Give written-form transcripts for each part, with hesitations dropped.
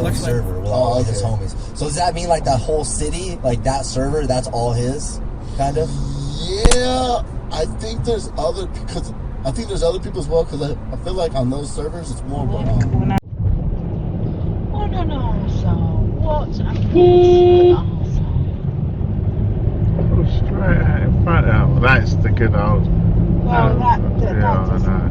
own server with all his homies. So does that mean like that whole city, like that server, that's all his, kind of? Yeah, I think there's other people as well, because I feel like on those servers it's more Oh no, no, so what? Go straight out in front of. That's the good old. Well, that yeah, I know.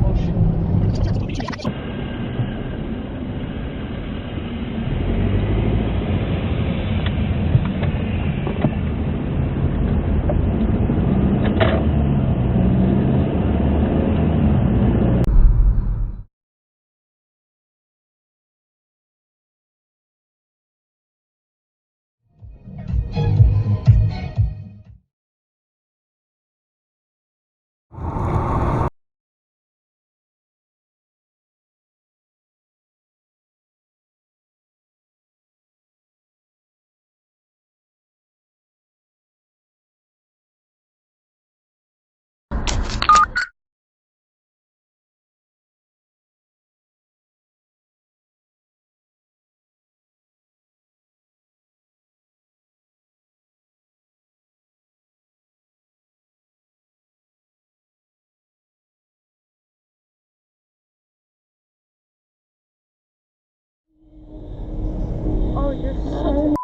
Oh, you're so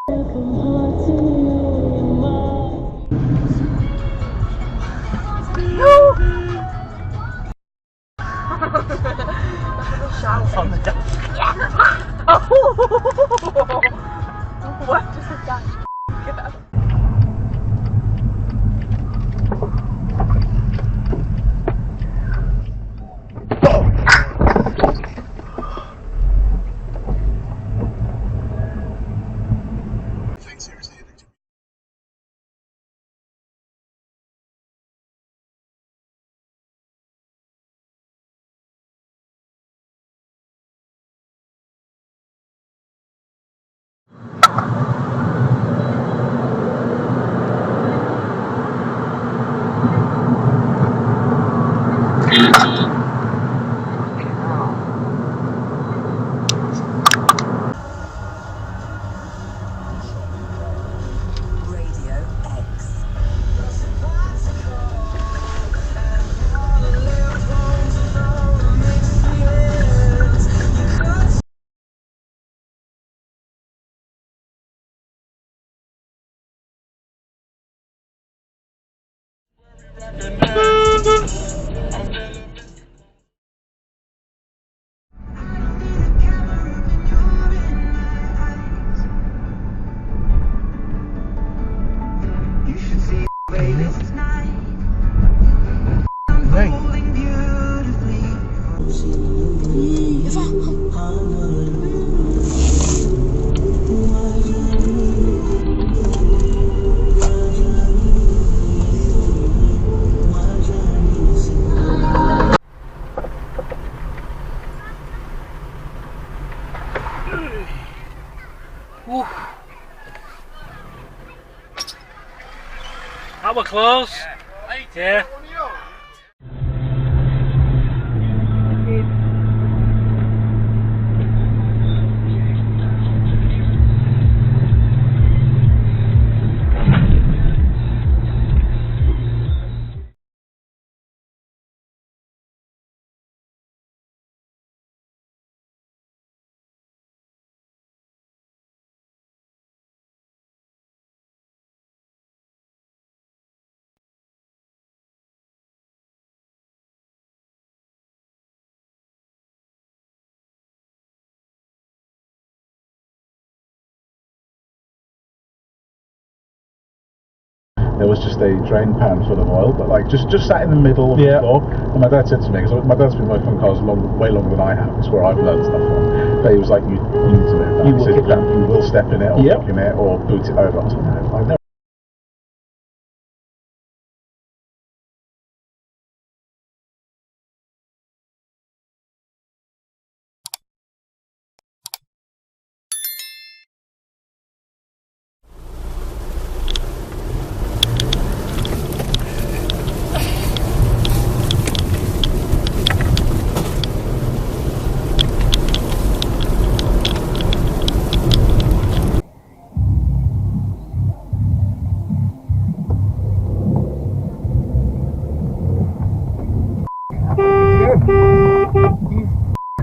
shout on the deck. What just a dash? That was close. Yeah. There was just a drain pan full of oil, but like just sat in the middle of the floor. And my dad said to me, because my dad's been working on cars way longer than I have, it's where I've learned stuff from. But he was like, you need to move that. You will step in it, or kick in it, or boot it over. I was like, no, I've never.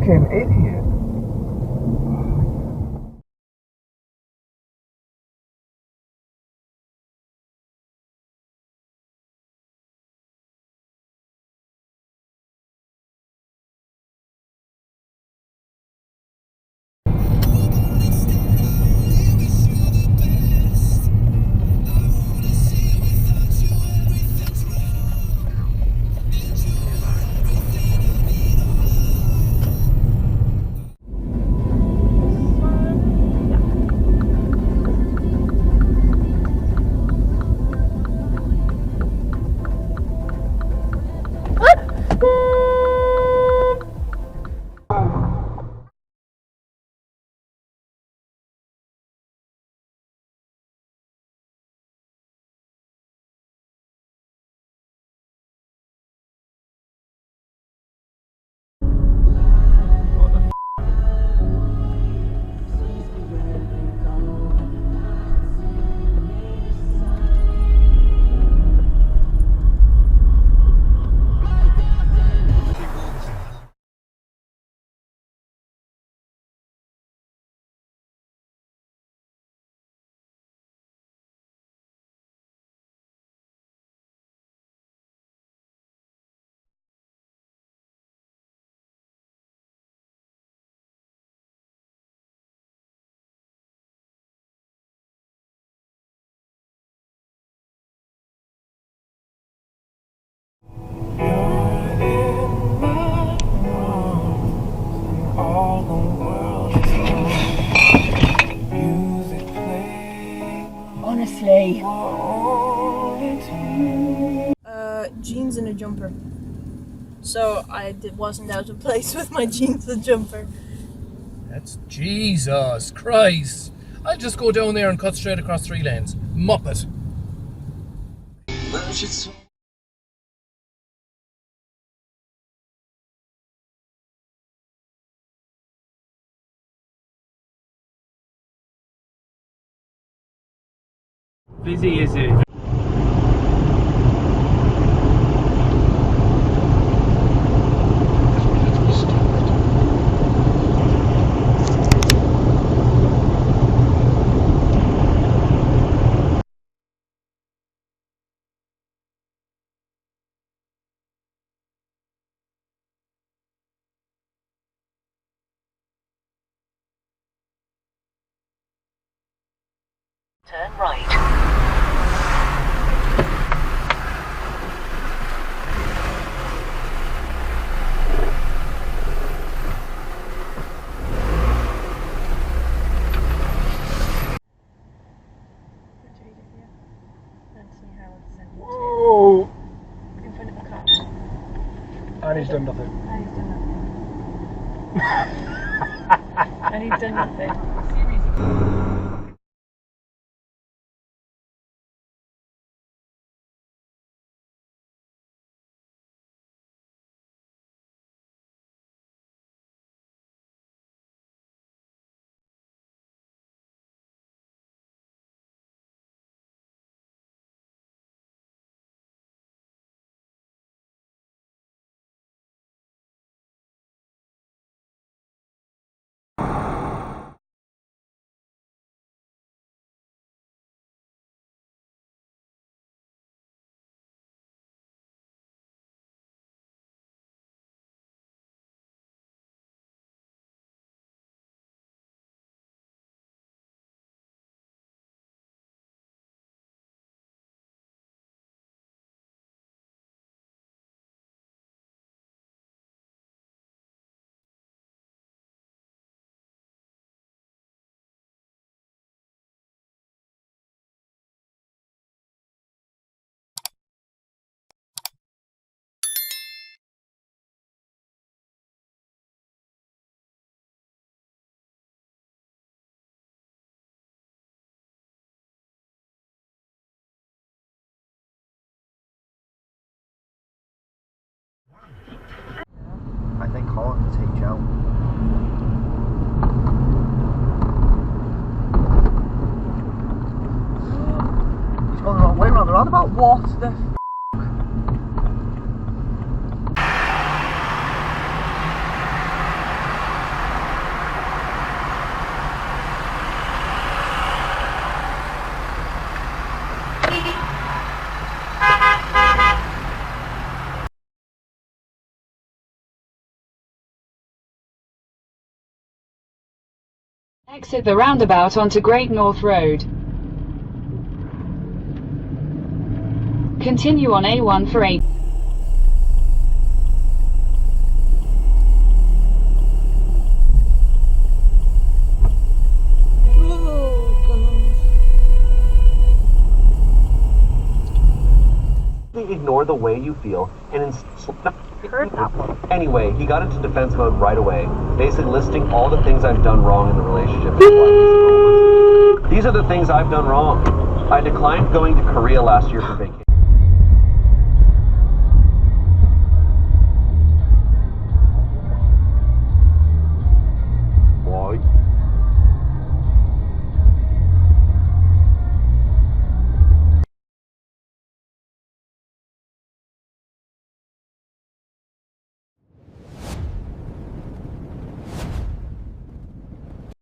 fucking idiot. Honestly. Jeans and a jumper. So I wasn't out of place with my jeans and jumper. That's Jesus Christ. I'll just go down there and cut straight across 3 lanes. Muppet. Busy is it? Turn right. Whoa! In front of a car. And he's done nothing. And he's done nothing. And he's done nothing. Seriously. I think Holland's teach out. He's going the wrong way around the roundabout. What the f***? Exit the roundabout onto Great North Road. Continue on A1 for 8. Ignore the way you feel and anyway, he got into defense mode right away, basically listing all the things I've done wrong in the relationship. These are the things I've done wrong. I declined going to Korea last year for vacation.